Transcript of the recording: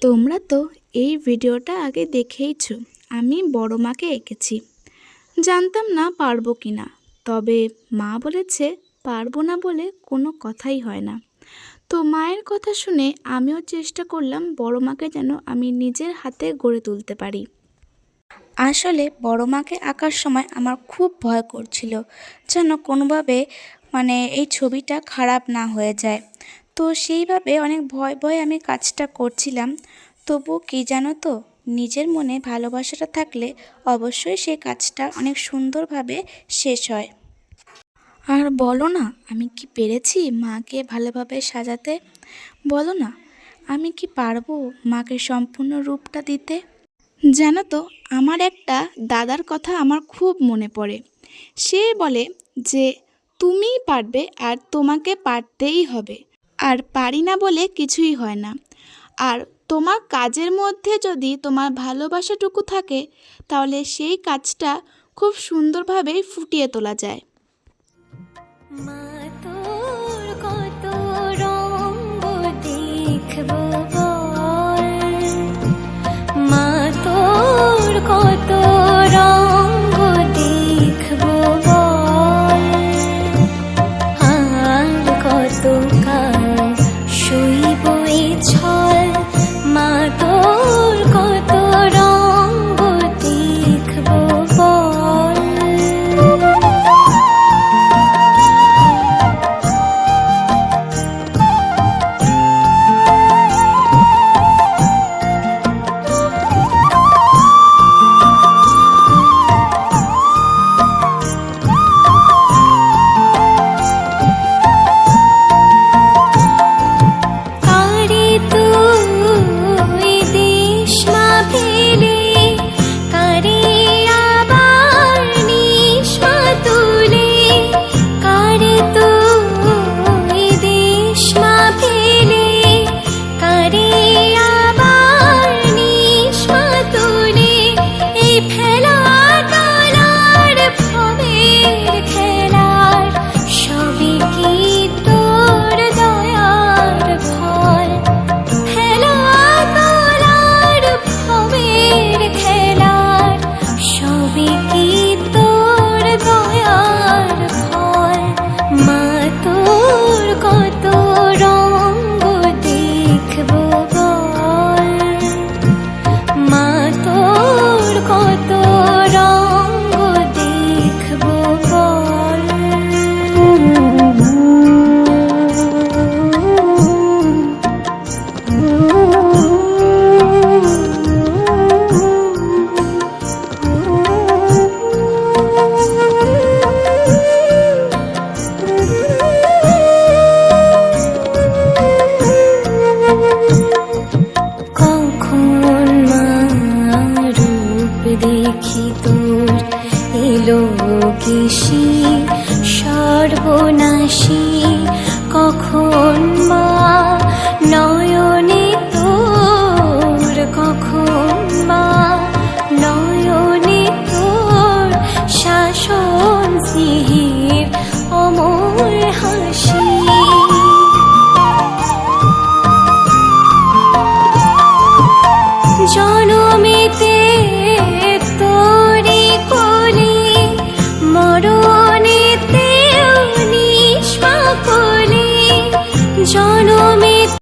তোমরা তো এই ভিডিওটা আগে দেখেইছো। আমি বড় মাকে এঁকেছি। জানতাম না পারবো কি না, তবে মা বলেছে পারবো না বলে কোনো কথাই হয় না। তো মায়ের কথা শুনে আমিও চেষ্টা করলাম বড় মাকে যেন আমি নিজের হাতে গড়ে তুলতে পারি। আসলে বড় মাকে আঁকার সময় আমার খুব ভয় করছিল, যেন কোনোভাবে এই ছবিটা খারাপ না হয়ে যায়। তো সেইভাবে অনেক ভয় ভয়ে আমি কাজটা করছিলাম। তবুও কি জানো তো, নিজের মনে ভালোবাসাটা থাকলে অবশ্যই সেই কাজটা অনেক সুন্দরভাবে শেষ হয়। আর বলো না, আমি কি পেরেছি মাকে ভালোভাবে সাজাতে? বলো না, আমি কি পারবো মাকে সম্পূর্ণ রূপটা দিতে? জানো তো, আমার একটা দাদার কথা আমার খুব মনে পড়ে। সে বলে যে তুমিই পারবে আর তোমাকে পারতেই হবে, আর পারি না বলে কিছুই হয় না। আর তোমার কাজের মধ্যে যদি তোমার ভালোবাসাটুকু থাকে, তাহলে সেই কাজটা খুব সুন্দরভাবে ফুটিয়ে তোলা যায়। মা তোর কত রঙ দেখবো